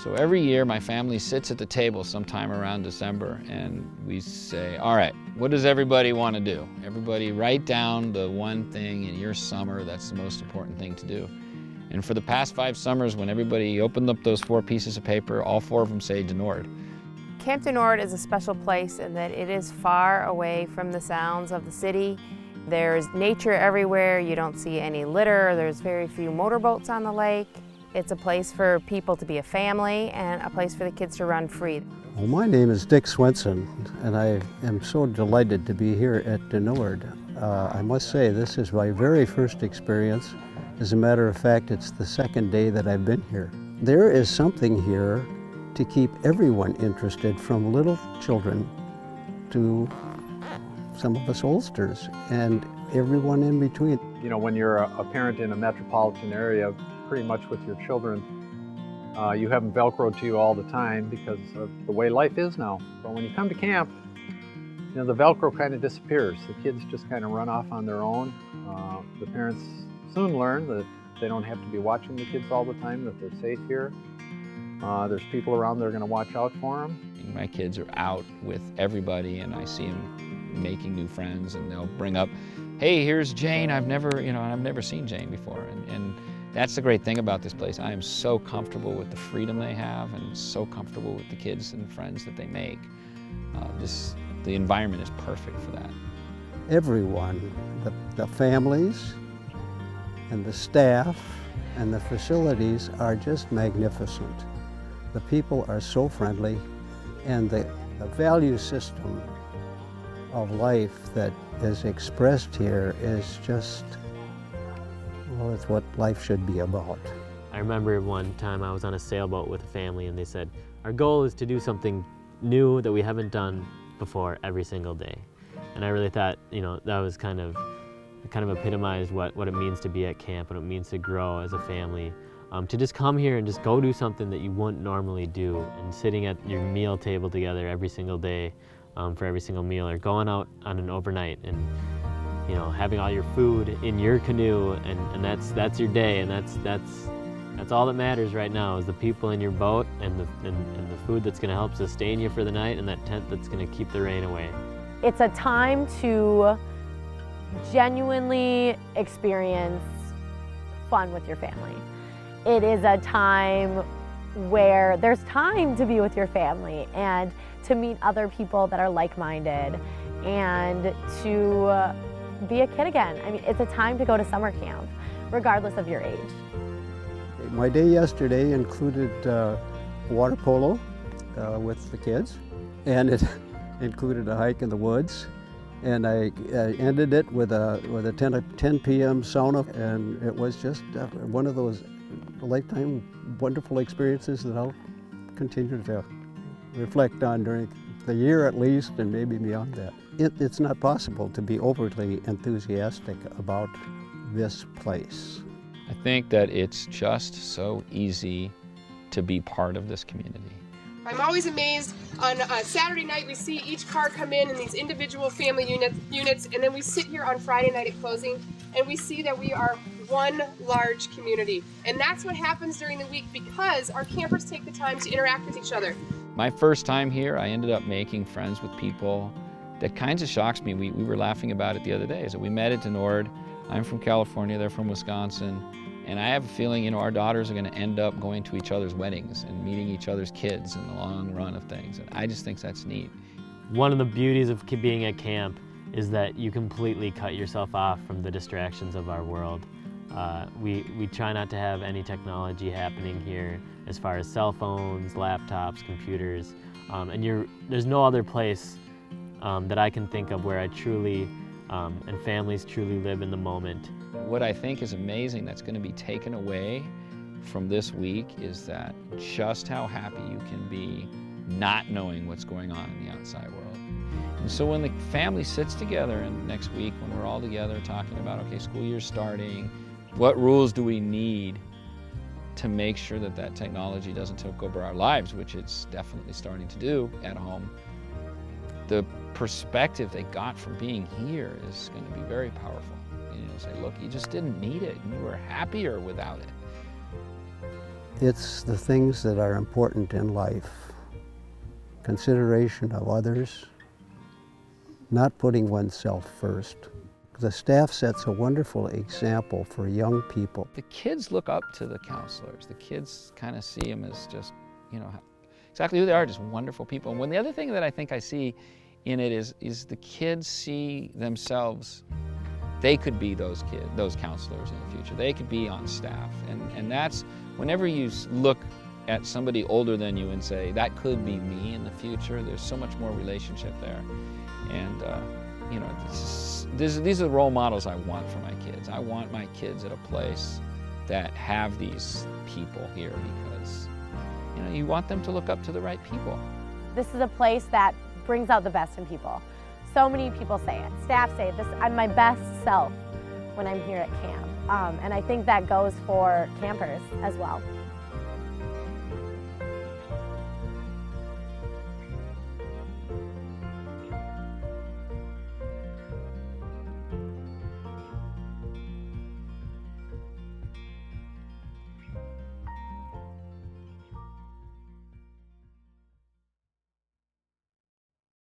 So every year my family sits at the table sometime around December and we say, all right, what does everybody want to do? Everybody write down the one thing in your summer that's the most important thing to do. And for the past 5 summers, when everybody opened up those 4 pieces of paper, all 4 of them say Denord. Camp Denord is a special place in that it is far away from the sounds of the city. There's nature everywhere. You don't see any litter. There's very few motorboats on the lake. It's a place for people to be a family and a place for the kids to run free. Well, my name is Dick Swenson, and I am so delighted to be here at Denord. I must say, this is my very first experience. As a matter of fact, it's the 2nd day that I've been here. There is something here to keep everyone interested, from little children to some of us oldsters, and everyone in between. You know, when you're a parent in a metropolitan area, pretty much with your children, you have them Velcroed to you all the time because of the way life is now. But when you come to camp, you know, the Velcro kind of disappears. The kids just kind of run off on their own. The parents soon learn that they don't have to be watching the kids all the time, that they're safe here. There's people around that are going to watch out for them. My kids are out with everybody and I see them making new friends, and they'll bring up, hey, here's Jane. I've never seen Jane before. And that's the great thing about this place. I am so comfortable with the freedom they have and so comfortable with the kids and friends that they make. The environment is perfect for that. Everyone, the families and the staff and the facilities are just magnificent. The people are so friendly, and the value system of life that is expressed here is just, well, it's what life should be about. I remember one time I was on a sailboat with a family and they said, our goal is to do something new that we haven't done before every single day. And I really thought, you know, that was kind of epitomized what it means to be at camp, what it means to grow as a family. To just come here and just go do something that you wouldn't normally do, and sitting at your meal table together every single day for every single meal, or going out on an overnight and, you know, having all your food in your canoe, and that's your day, and that's all that matters right now, is the people in your boat and the food that's going to help sustain you for the night, and that tent that's going to keep the rain away. It's a time to genuinely experience fun with your family. It is a time where there's time to be with your family and to meet other people that are like-minded and to be a kid again. I mean, it's a time to go to summer camp, regardless of your age. My day yesterday included water polo with the kids, and it included a hike in the woods, and I ended it with a 10 p.m. sauna, and it was just one of those lifetime wonderful experiences that I'll continue to reflect on during the year at least, and maybe beyond that. It's not possible to be overly enthusiastic about this place. I think that it's just so easy to be part of this community. I'm always amazed. On Saturday night, we see each car come in these individual family units, and then we sit here on Friday night at closing, and we see that we are one large community. And that's what happens during the week because our campers take the time to interact with each other. My first time here, I ended up making friends with people that kind of shocks me. We were laughing about it the other day. So we met at Denord. I'm from California, they're from Wisconsin. And I have a feeling, you know, our daughters are going to end up going to each other's weddings and meeting each other's kids in the long run of things. And I just think that's neat. One of the beauties of being at camp is that you completely cut yourself off from the distractions of our world. We try not to have any technology happening here as far as cell phones, laptops, computers, and there's no other place that I can think of where I truly and families truly live in the moment. What I think is amazing that's going to be taken away from this week is that just how happy you can be not knowing what's going on in the outside world. And so when the family sits together and next week, when we're all together talking about, okay, school year's starting, what rules do we need to make sure that that technology doesn't take over our lives, which it's definitely starting to do at home. The perspective they got from being here is going to be very powerful. You know, say, look, you just didn't need it, and you were happier without it. It's the things that are important in life. Consideration of others, not putting oneself first. The staff sets a wonderful example for young people. The kids look up to the counselors. The kids kind of see them as just, you know, exactly who they are, just wonderful people. And the other thing that I think I see in it is the kids see themselves, they could be those counselors in the future. They could be on staff. And that's, whenever you look at somebody older than you and say, that could be me in the future, there's so much more relationship there. And you know, these are the role models I want for my kids. I want my kids at a place that have these people here because, you know, you want them to look up to the right people. This is a place that brings out the best in people. So many people say it. Staff say this, I'm my best self when I'm here at camp. And I think that goes for campers as well.